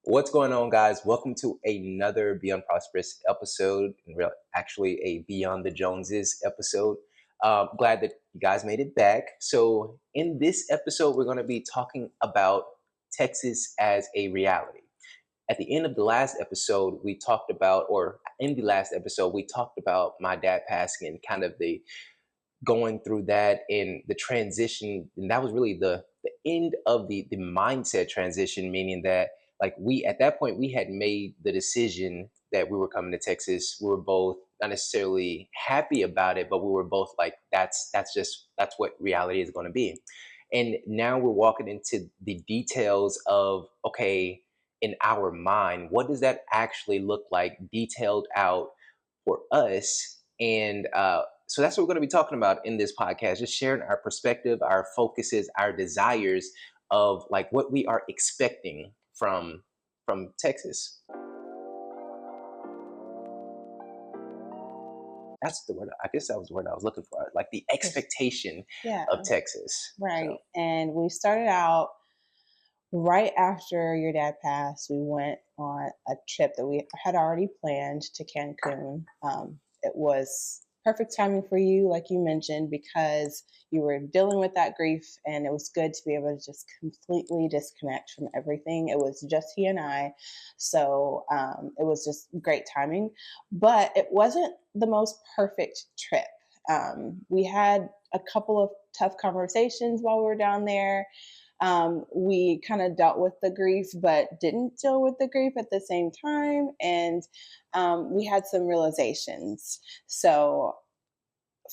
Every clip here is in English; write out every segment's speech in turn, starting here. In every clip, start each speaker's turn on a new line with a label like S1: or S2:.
S1: What's going on, guys? Welcome to another Beyond Prosperous episode, actually a Beyond the Joneses episode. Glad that you guys made it back. So, in this episode, we're going to be talking about Texas as a reality. At the end of the last episode, we talked about, or in the last episode, we talked about my dad passing and kind of the going through that and the transition. And that was really the end of the mindset transition, meaning that like we at that point we had made the decision that we were coming to Texas. We were both not necessarily happy about it, but we were both like that's what reality is going to be. And now we're walking into the details of, okay, in our mind, what does that actually look like detailed out for us? And so that's what we're going to be talking about in this podcast, just sharing our perspective, our focuses, our desires of like what we are expecting from Texas. That's the word. I guess that was the word I was looking for. Like the expectation
S2: Yeah,
S1: of Texas.
S2: right.
S1: So,
S2: And we started out right after your dad passed. We went on a trip that we had already planned to Cancun. It was perfect timing for you, like you mentioned, because you were dealing with that grief, and it was good to be able to just completely disconnect from everything. It was just he and I. So it was just great timing, but it wasn't the most perfect trip. We had a couple of tough conversations while we were down there. We kind of dealt with the grief, but didn't deal with the grief at the same time. And we had some realizations. So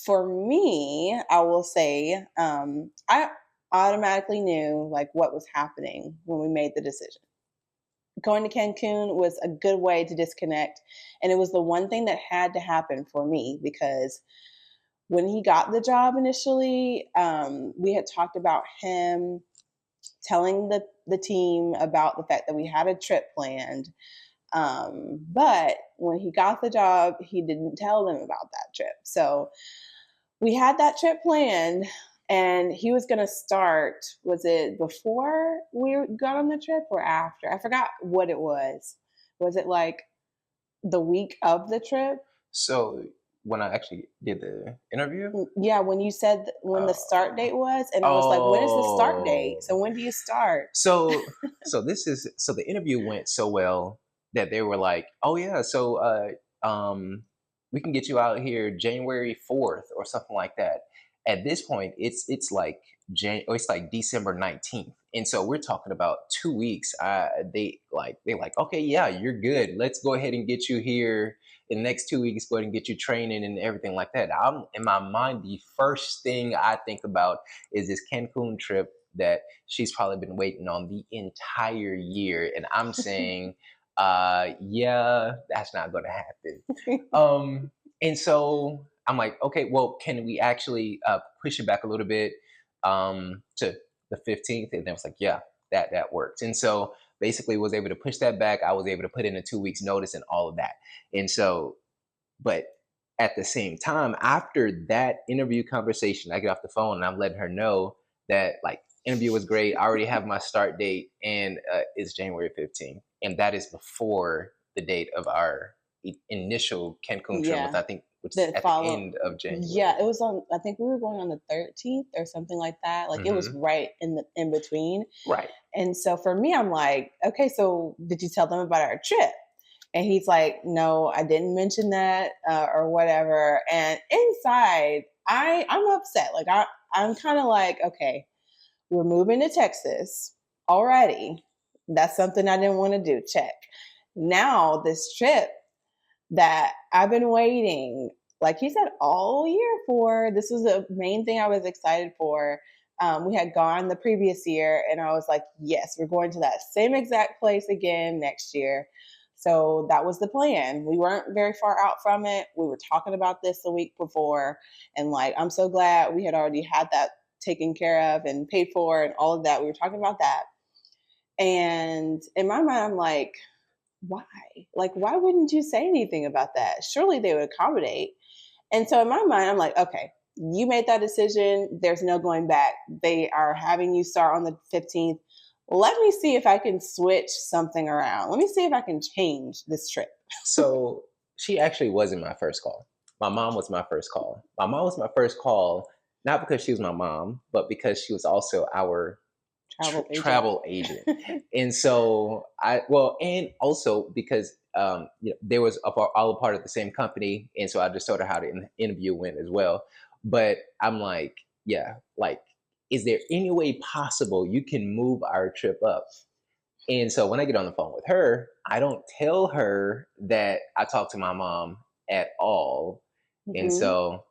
S2: for me, I will say I automatically knew like what was happening when we made the decision. Going to Cancun was a good way to disconnect. And it was the one thing that had to happen for me because when he got the job initially, we had talked about him telling the team about the fact that we had a trip planned. But when he got the job, he didn't tell them about that trip. So we had that trip planned and he was going to start. Was it before we got on the trip or after? I forgot what it was. Was it like the week of the trip?
S1: so when I actually did the interview,
S2: Yeah, when you said when the start date was, and I was like, when is the start date? So
S1: oh,
S2: when do you start?
S1: so so the interview went so well that they were like, oh yeah, so we can get you out here January 4th or something like that. At this point, it's like it's like December 19th. And so we're talking about 2 weeks. They like, okay, yeah, you're good. Let's go ahead and get you here in the next 2 weeks, go ahead and get you training and everything like that. I'm in my mind, the first thing I think about is this Cancun trip that she's probably been waiting on the entire year. And I'm saying, yeah, that's not going to happen. And so I'm like, okay, well, can we actually push it back a little bit to the 15th? And then I was like, yeah, that works. And so basically was able to push that back. I was able to put in a 2 weeks notice and all of that. And so, but at the same time, after that interview conversation, I get off the phone and I'm letting her know that like interview was great. I already have my start date and it's January 15th. And that is before the date of our initial Cancun trip,
S2: Yeah.
S1: which is
S2: That
S1: at the
S2: follow
S1: end of January.
S2: Yeah, it was on, I think we were going on the 13th or something like that. Like it was
S1: Hmm.
S2: right in between.
S1: Right.
S2: And so for me, I'm like, okay, so did you tell them about our trip? And he's like, no, I didn't mention that or whatever. And inside, I'm upset. Like I'm kind of like, okay, we're moving to Texas already. That's something I didn't want to do. Check. Now this trip that I've been waiting, like he said, all year for. This was the main thing I was excited for. We had gone the previous year, and I was like, yes, we're going to that same exact place again next year. So that was the plan. We weren't very far out from it. We were talking about this the week before, and like, I'm so glad we had already had that taken care of and paid for and all of that. We were talking about that. And in my mind, I'm like, why? Like, why wouldn't you say anything about that? Surely they would accommodate. And so in my mind, I'm like, okay, you made that decision. There's no going back. They are having you start on the 15th. let me see if I can switch something around. Let me see if I can change this trip.
S1: So she actually wasn't my first call. My mom was my first call. My mom was my first call, not because she was my mom, but because she was also our
S2: Travel agent.
S1: travel agent. And so well, and also because there was all a part of the same company, and so I just told her how the interview went as well. But I'm like, yeah, like, is there any way possible you can move our trip up? And so when I get on the phone with her, I don't tell her that I talked to my mom at all. And
S2: Hmm.
S1: so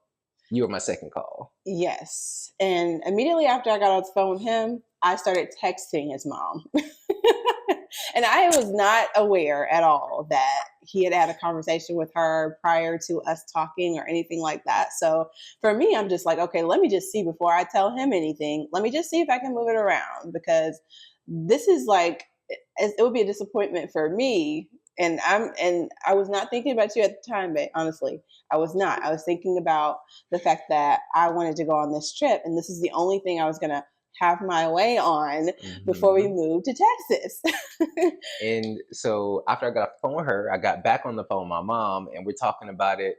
S1: you were my second call.
S2: Yes. And immediately after I got off the phone with him, I started texting his mom. And I was not aware at all that he had had a conversation with her prior to us talking or anything like that. So for me, I'm just like, okay, let me just see before I tell him anything. Let me just see if I can move it around because this is like, it would be a disappointment for me. And I was not thinking about you at the time, but honestly, I was not. I was thinking about the fact that I wanted to go on this trip, and this is the only thing I was going to have my way on before we
S1: Hmm.
S2: moved to Texas.
S1: And so after I got off the phone with her, I got back on the phone with my mom, and we're talking about it.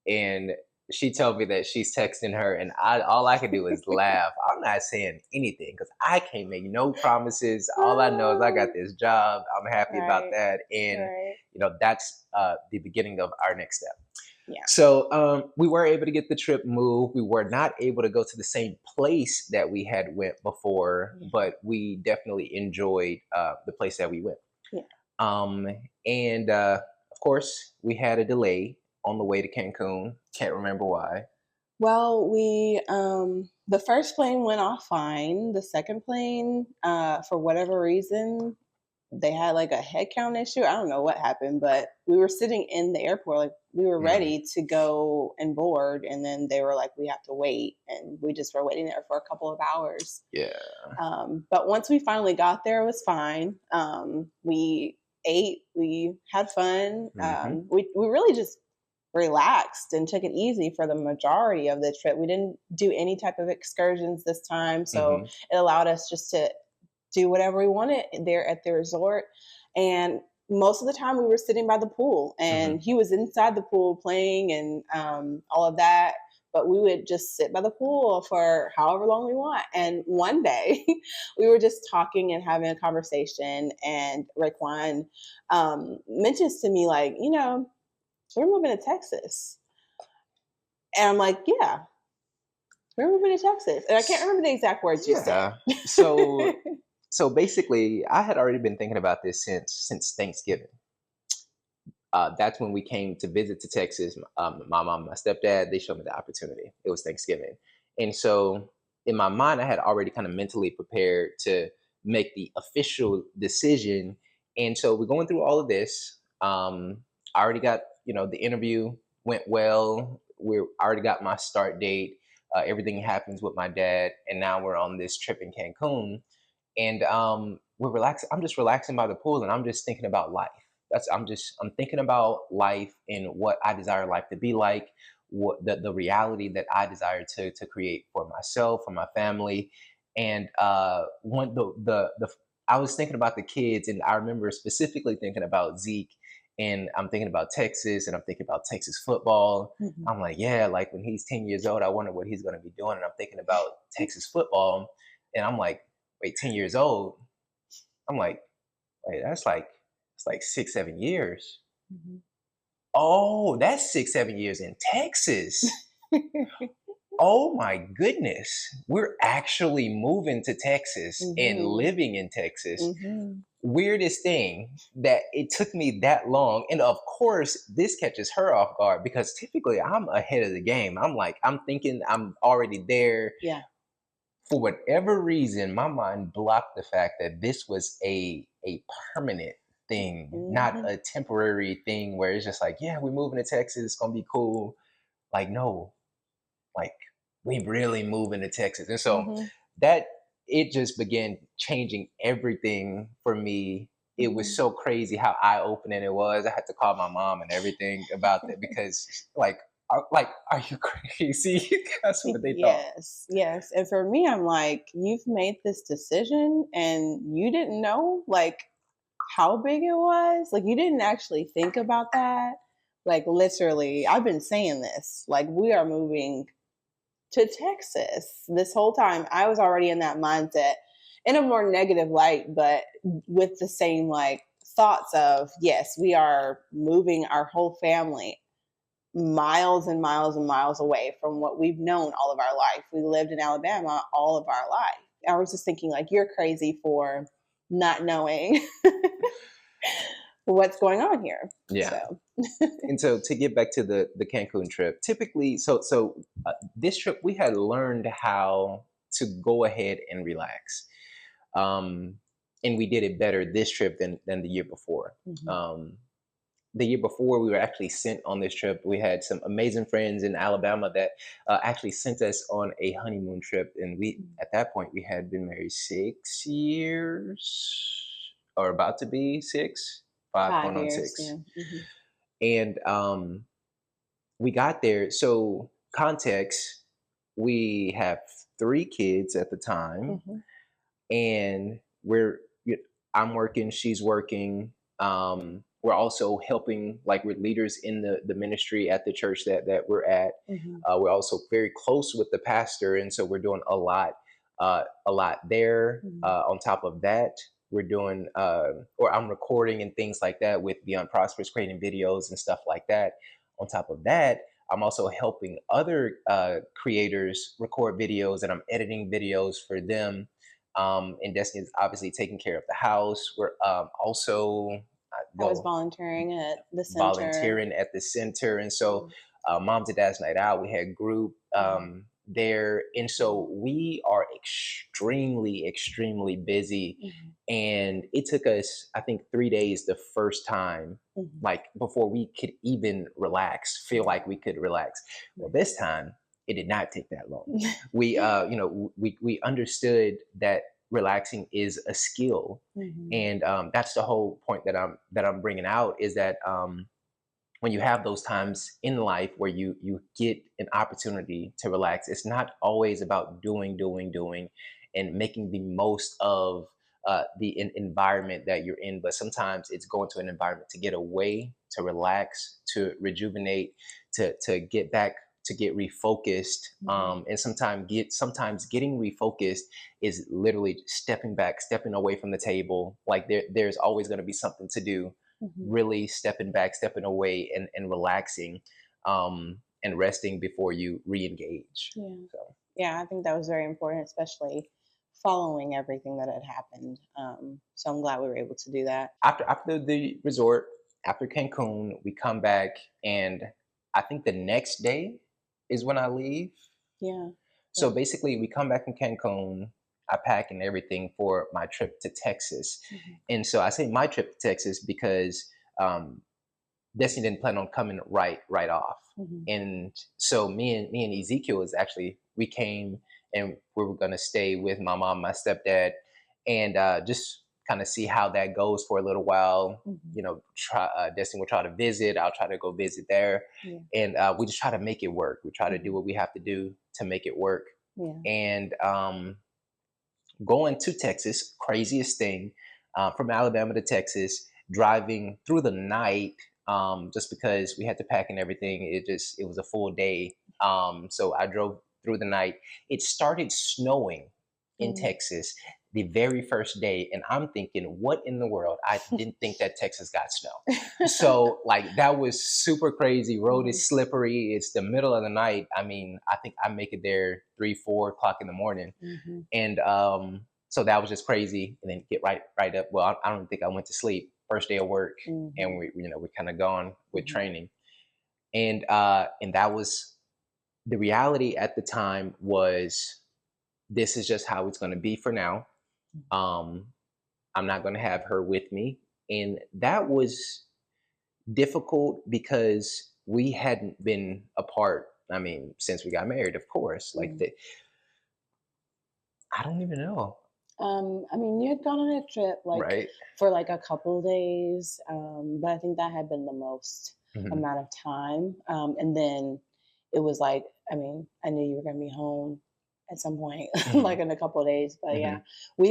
S1: And she told me that she's texting her, and all I could do is laugh. I'm not saying anything because I can't make no promises. All I know is I got
S2: Oh,
S1: this job. I'm happy about
S2: right,
S1: that, and
S2: right.
S1: that's the beginning of our next step.
S2: Yeah.
S1: So we were able to get the trip moved. We were not able to go to the same place that we had went before,
S2: Yeah.
S1: but we definitely enjoyed the place that we went.
S2: Yeah.
S1: Um, and of course, we had a delay on the way to Cancun. Can't remember why.
S2: Well, the first plane went off fine. The second plane, for whatever reason, they had like a head count issue. I don't know what happened, but we were sitting in the airport, like we were
S1: Mm,
S2: ready to go and board, and then they were like, "We have to wait," and we just were waiting there for a couple of hours.
S1: yeah.
S2: But once we finally got there, it was fine. We ate, we had fun.
S1: Hmm.
S2: We really just relaxed and took it easy for the majority of the trip. We didn't do any type of excursions this time, so
S1: Hmm.
S2: it allowed us just to do whatever we wanted there at the resort. And most of the time, we were sitting by the pool,
S1: Hmm.
S2: and he was inside the pool playing and all of that. But we would just sit by the pool for however long we want. And one day, we were just talking and having a conversation, and Raequane mentions to me, like, we're moving to Texas. And I'm like, yeah, we're moving to Texas. And I can't remember the exact words you said.
S1: Yeah. So basically, I had already been thinking about this since Thanksgiving. That's when we came to visit to Texas. My mom, and my stepdad, they showed me the opportunity. It was Thanksgiving, and so in my mind, I had already kind of mentally prepared to make the official decision. And so we're going through all of this. I already got, the interview went well. I already got my start date. Everything happens with my dad, and now we're on this trip in Cancun, and we're relaxing. I'm just relaxing by the pool, and I'm just thinking about life. I'm thinking about life and what I desire life to be like, what the reality that I desire to create for myself, for my family, and one the I was thinking about the kids, and I remember specifically thinking about Zeke, and I'm thinking about Texas, and I'm thinking about Texas football.
S2: Mhm.
S1: I'm like, yeah, like when he's 10 years old, I wonder what he's going to be doing, and I'm thinking about Texas football, and I'm like, wait, 10 years old? I'm like, wait, it's like 6, 7 years.
S2: Mhm.
S1: Oh, that's 6, 7 years in Texas. Oh my goodness. We're actually moving to Texas and
S2: Mhm.
S1: living in Texas.
S2: Mhm.
S1: Weirdest thing that it took me that long. And of course, this catches her off guard because typically I'm ahead of the game. I'm like, I'm thinking I'm already there.
S2: Yeah.
S1: For whatever reason, my mind blocked the fact that this was a permanent thing, not
S2: Mhm.
S1: a temporary thing where it's just like, yeah, we're moving to Texas, it's gonna be cool. Like, no, like we really moving to Texas. And so
S2: Mhm.
S1: that it just began changing everything for me. It was
S2: Mhm.
S1: so crazy how eye-opening it was. I had to call my mom and everything about that because like are you crazy? That's what they thought.
S2: Yes, yes. And for me, I'm like, you've made this decision and you didn't know like how big it was. Like you didn't actually think about that. Like literally, I've been saying this. Like we are moving to Texas. This whole time I was already in that mindset in a more negative light, but with the same like thoughts of yes, we are moving our whole family miles and miles and miles away from what we've known all of our life. We lived in Alabama all of our life. I was just thinking like you're crazy for not knowing what's going on here.
S1: Yeah.
S2: So
S1: And so to get back to the Cancun trip, typically, this trip we had learned how to go ahead and relax, um, and we did it better this trip than the year before.
S2: mhm.
S1: The year before, we were actually sent on this trip. We had some amazing friends in Alabama that actually sent us on a honeymoon trip, and we
S2: Mm.
S1: at that point we had been married 6 years, or about to be six, five going
S2: Five
S1: on
S2: years,
S1: six,
S2: yeah. Hmm.
S1: and we got there. So context, we have 3 kids at the time,
S2: Hmm.
S1: and I'm working, she's working. We're also helping, like we're leaders in the ministry at the church that we're at.
S2: Hmm.
S1: We're also very close with the pastor, and so we're doing a lot there.
S2: Hmm.
S1: On top of that, we're doing or I'm recording and things like that with Beyond Prosperous, creating videos and stuff like that. On top of that, I'm also helping other creators record videos, and I'm editing videos for them. And Destiny is obviously taking care of the house. We're also
S2: I was
S1: go
S2: volunteering at the center.
S1: volunteering at the center, and so
S2: Mhm.
S1: Moms and Dad's Night Out, we had group
S2: Mhm.
S1: there, and so we are extremely busy.
S2: Mhm.
S1: And it took us, I think, 3 days the first time,
S2: Mhm.
S1: like before we could even relax, feel
S2: Right.
S1: like we could relax. Well,
S2: Right.
S1: this time it did not take that long. We we understood that relaxing is a skill,
S2: Mhm.
S1: and that's the whole point that I'm bringing out, is that when you have those times in life where you get an opportunity to relax, it's not always about doing and making the most of the environment that you're in, but sometimes it's going to an environment to get away, to relax, to rejuvenate, to get back, to get refocused.
S2: Mhm.
S1: And sometimes getting refocused is literally stepping back, stepping away from the table. Like there's always going to be something to do.
S2: Mhm.
S1: Really stepping back, stepping away, and relaxing, and resting before you re-engage.
S2: Yeah.
S1: So
S2: Yeah, I think that was very important, especially following everything that had happened. So I'm glad we were able to do that.
S1: after the resort, after Cancun, we come back, and I think the next day is when I leave.
S2: Yeah.
S1: So
S2: Yeah.
S1: basically, we come back from Cancun. I pack and everything for my trip to Texas,
S2: Mhm.
S1: and so I say my trip to Texas because um, Destiny didn't plan on coming right off.
S2: Mhm.
S1: And so me and Ezekiel is actually, we came and we were gonna stay with my mom, my stepdad, and just kind of see how that goes for a little while.
S2: Mhm.
S1: Try Destiny will try to visit. I'll try to go visit there,
S2: Yeah.
S1: and we just try to make it work. We try to do
S2: Mhm.
S1: what we have to do to make it work.
S2: Yeah.
S1: And going to Texas, craziest thing, from Alabama to Texas, driving through the night, just because we had to pack and everything. It was a full day. So I drove through the night. It started snowing in
S2: Mm.
S1: Texas the very first day, and I'm thinking, what in the world? I didn't think that Texas got snow. So like that was super crazy. Road
S2: Mhm.
S1: is slippery. It's the middle of the night. I mean, I think I make it there 3, 4 o'clock in the morning,
S2: Mhm.
S1: and so that was just crazy. And then get right up. Well, I don't think I went to sleep first day of work, and
S2: Mhm.
S1: we're kind of gone with
S2: Mhm.
S1: training, and that was the reality at the time. Was this is just how it's going to be for now. Um, I'm not going to have her with me, and that was difficult because we hadn't been apart. I mean, since we got married, of course. Like
S2: Mhm.
S1: I don't even know,
S2: I mean, you had gone on a trip like
S1: right?
S2: for like a couple days, but I think that had been the most
S1: Mhm.
S2: amount of time. And then it was like, I mean, I knew you were going to be home at some point,
S1: Hmm.
S2: like in a couple of days. But yeah,
S1: Hmm.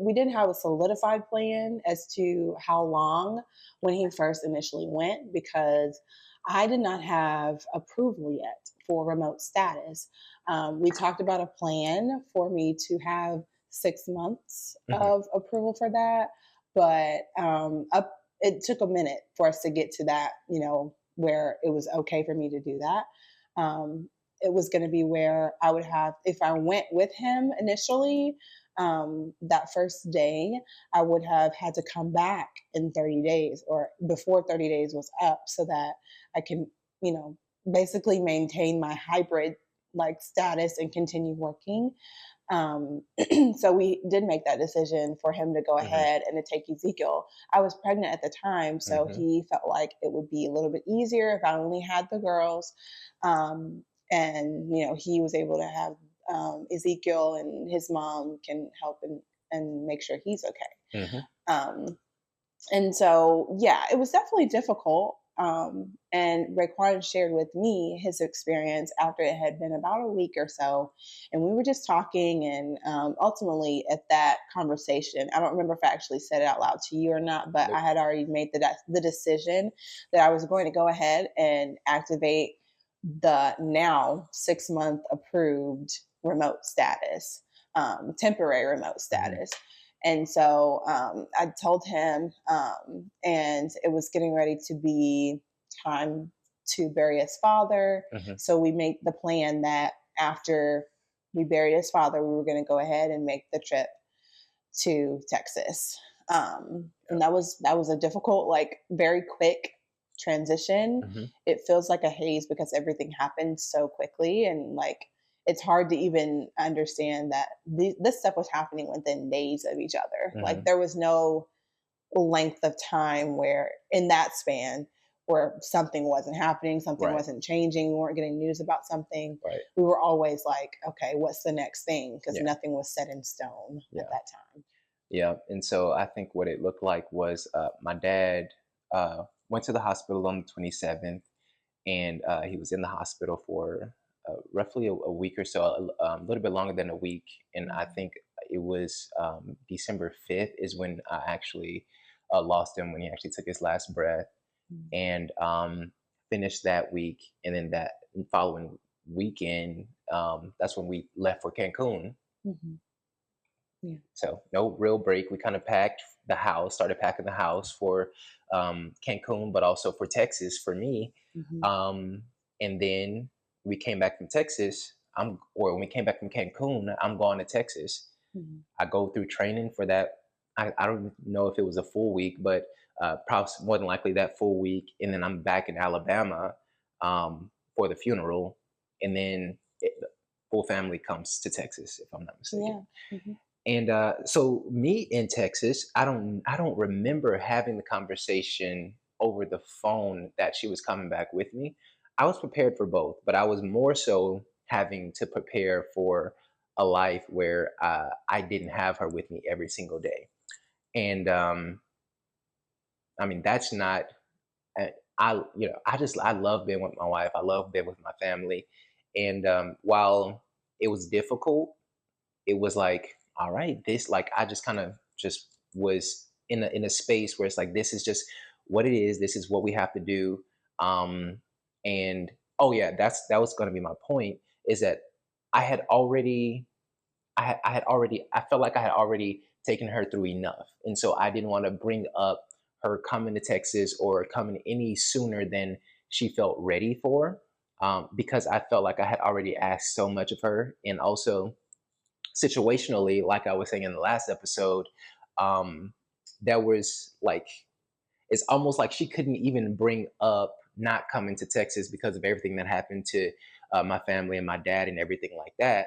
S2: we didn't have a solidified plan as to how long when he first initially went, because I did not have approval yet for remote status. We talked about a plan for me to have 6 months
S1: Hmm.
S2: of approval for that, but it took a minute for us to get to that, where it was okay for me to do that. Um, it was going to be where I would have, if I went with him initially, that first day, I would have had to come back in 30 days or before 30 days was up so that I can, you know, basically maintain my hybrid like status and continue working. Um, so we did make that decision for him to go
S1: Hmm.
S2: ahead and to take Ezekiel. I was pregnant at the time, so
S1: Hmm.
S2: he felt like it would be a little bit easier if I only had the girls. And he was able to have Ezekiel, and his mom can help and make sure he's okay.
S1: Hmm.
S2: Um, and so, yeah, it was definitely difficult. And Raequane shared with me his experience after it had been about a week or so. And we were just talking. And ultimately, at that conversation, I don't remember if I actually said it out loud to you or not, but I
S1: Nope.
S2: had already made the decision that I was going to go ahead and activate the now 6 month approved remote status, temporary remote
S1: Hmm.
S2: status. And so I told him, and it was getting ready to be time to bury his father.
S1: Hmm.
S2: So we made the plan that after we buried his father, we were going to go ahead and make the trip to Texas. And that was a difficult, like very quick transition.
S1: Hmm.
S2: It feels like a haze because everything happened so quickly, and like it's hard to even understand that this stuff was happening within days of each other. Like
S1: Hmm.
S2: there was no length of time where in that span where something wasn't happening, something
S1: Right.
S2: wasn't changing, we weren't getting news about something.
S1: Right.
S2: We were always like, okay, what's the next thing? Because
S1: Yeah.
S2: nothing was set in stone at
S1: Yeah.
S2: that time.
S1: Yeah. And so I think what it looked like was my dad went to the hospital on the 27th, and he was in the hospital for roughly a week or so, a little bit longer than a week. And I
S2: Mhm.
S1: think it was December 5th is when I actually lost him, when he actually took his last breath,
S2: Mhm.
S1: and finished that week. And then that following weekend, that's when we left for Cancun.
S2: Mhm. Yeah.
S1: So no real break. We kind of packed the house, started packing the house for Cancun, but also for Texas for me.
S2: Mhm.
S1: Um, and then we came back from Texas. Or when we came back from Cancun, I'm going to Texas.
S2: Mhm.
S1: I go through training for that. I don't know if it was a full week, but probably more than likely that full week. And then I'm back in Alabama for the funeral. And then the full family comes to Texas, if I'm not mistaken.
S2: Yeah. Mhm.
S1: And so me in Texas, I don't remember having the conversation over the phone that she was coming back with me. I was prepared for both, but I was more so having to prepare for a life where I didn't have her with me every single day. And I mean, that's not. I love being with my wife. I love being with my family. And while it was difficult, it was like, all right, this, like, I just kind of just was in a space where it's like, this is just what it is. This is what we have to do. Um, and oh yeah, that was going to be my point, is that I had already, I felt like I had already taken her through enough. And so I didn't want to bring up her coming to Texas or coming any sooner than she felt ready for. Because I felt like I had already asked so much of her. And also, situationally, like I was saying in the last episode, um, there was like, it's almost like she couldn't even bring up not coming to Texas because of everything that happened to my family and my dad and everything like that.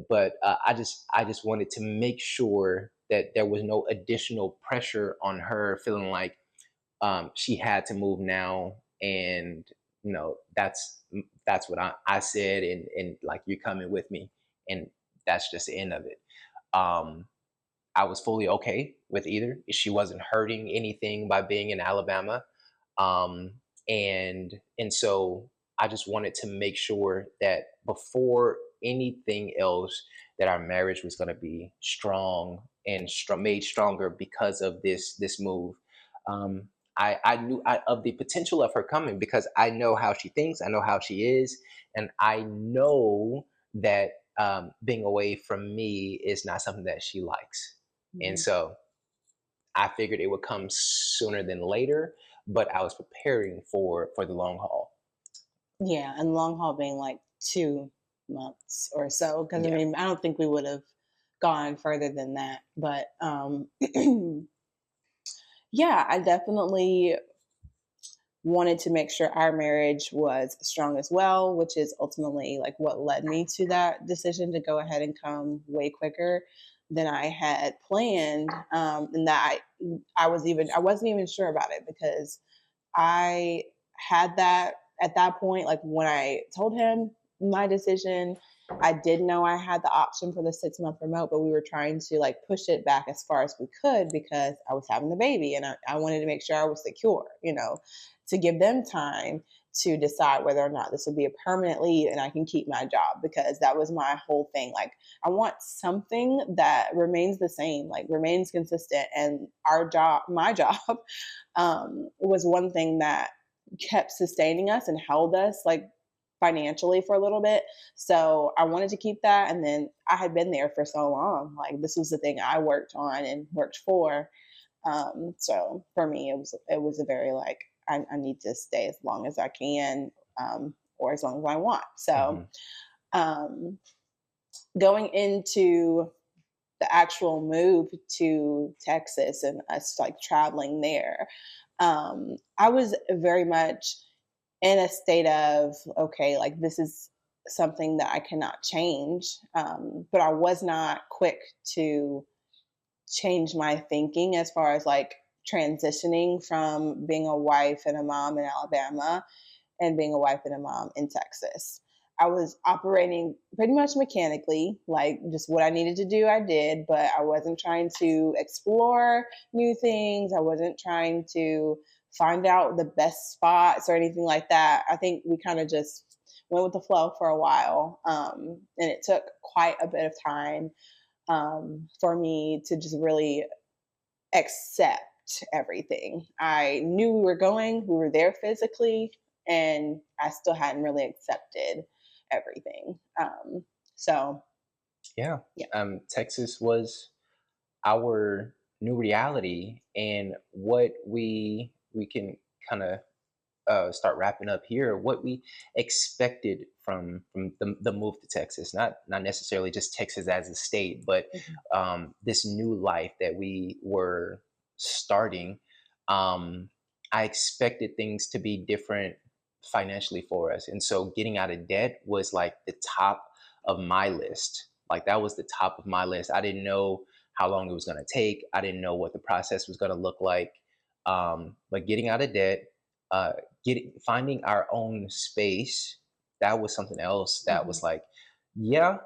S1: But I just wanted to make sure that there was no additional pressure on her feeling like she had to move now. And that's what I said, and like, you're coming with me, and that's just the end of it. um I was fully okay with either. She wasn't hurting anything by being in Alabama. um and so I just wanted to make sure that before anything else, that our marriage was going to be strong and made stronger because of this move. I knew of the potential of her coming because I know how she thinks, I know how she is, and I know that being away from me is not something that she likes. And
S2: Mhm.
S1: so I figured it would come sooner than later, but I was preparing for the long haul.
S2: Yeah, and long haul being like 2 months or so, because I
S1: Yeah.
S2: mean, I don't think we would have gone further than that. But yeah, I definitely wanted to make sure our marriage was strong as well, which is ultimately like what led me to that decision to go ahead and come way quicker than I had planned. And that I wasn't even sure about it because I had that at that point, like when I told him my decision, I did know I had the option for the 6 month remote, but we were trying to like push it back as far as we could because I was having the baby and I wanted to make sure I was secure, to give them time to decide whether or not this would be a permanent leave and I can keep my job because that was my whole thing. Like, I want something that remains the same, like remains consistent. And my job, was one thing that kept sustaining us and held us like financially for a little bit. So I wanted to keep that. And then I had been there for so long. Like, this was the thing I worked on and worked for. So for me, it was a very like, I need to stay as long as I can, or as long as I want. So
S1: Hmm.
S2: um, going into the actual move to Texas and us like traveling there, I was very much in a state of, okay, like this is something that I cannot change. But I was not quick to change my thinking as far as like transitioning from being a wife and a mom in Alabama and being a wife and a mom in Texas. I was operating pretty much mechanically, like just what I needed to do, I did, but I wasn't trying to explore new things. I wasn't trying to find out the best spots or anything like that. I think we kind of just went with the flow for a while. And it took quite a bit of time, for me to just really accept everything. I knew we were there physically, and I still hadn't really accepted everything. So,
S1: Yeah.
S2: yeah.
S1: Texas was our new reality, and what we can kind of start wrapping up here. What we expected from the move to Texas, not necessarily just Texas as a state, but
S2: Mhm.
S1: this new life that we were starting. Um, I expected things to be different financially for us, and so getting out of debt was like the top of my list. Like, that was the top of my list. I didn't know how long it was going to take. I didn't know what the process was going to look like. But getting out of debt, uh, getting finding our own space, that was something else that
S2: Mhm.
S1: was like, yeah,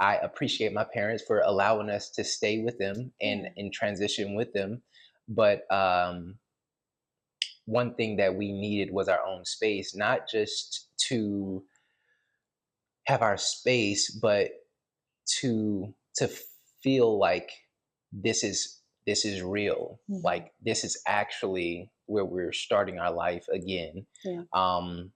S1: I appreciate my parents for allowing us to stay with them and
S2: Yeah.
S1: transition with them, but one thing that we needed was our own space, not just to have our space, but to feel like this is real,
S2: Mhm.
S1: like this is actually where we're starting our life again.
S2: Yeah.
S1: um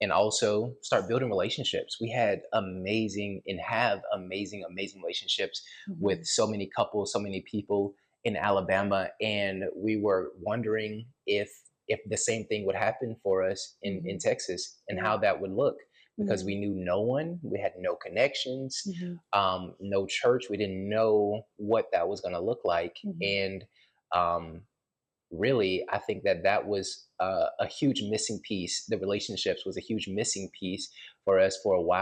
S1: and also start building relationships. We had amazing and have amazing relationships with
S2: Mhm.
S1: so many couples, so many people in Alabama, and we were wondering if the same thing would happen for us in
S2: Mhm.
S1: Texas and
S2: Yeah.
S1: how that would look, because
S2: Yeah.
S1: we knew no one, we had no connections,
S2: Mhm.
S1: no church, we didn't know what that was going to look like.
S2: Mhm.
S1: And um, really, I think that was a huge missing piece. The relationships was a huge missing piece for us for a while.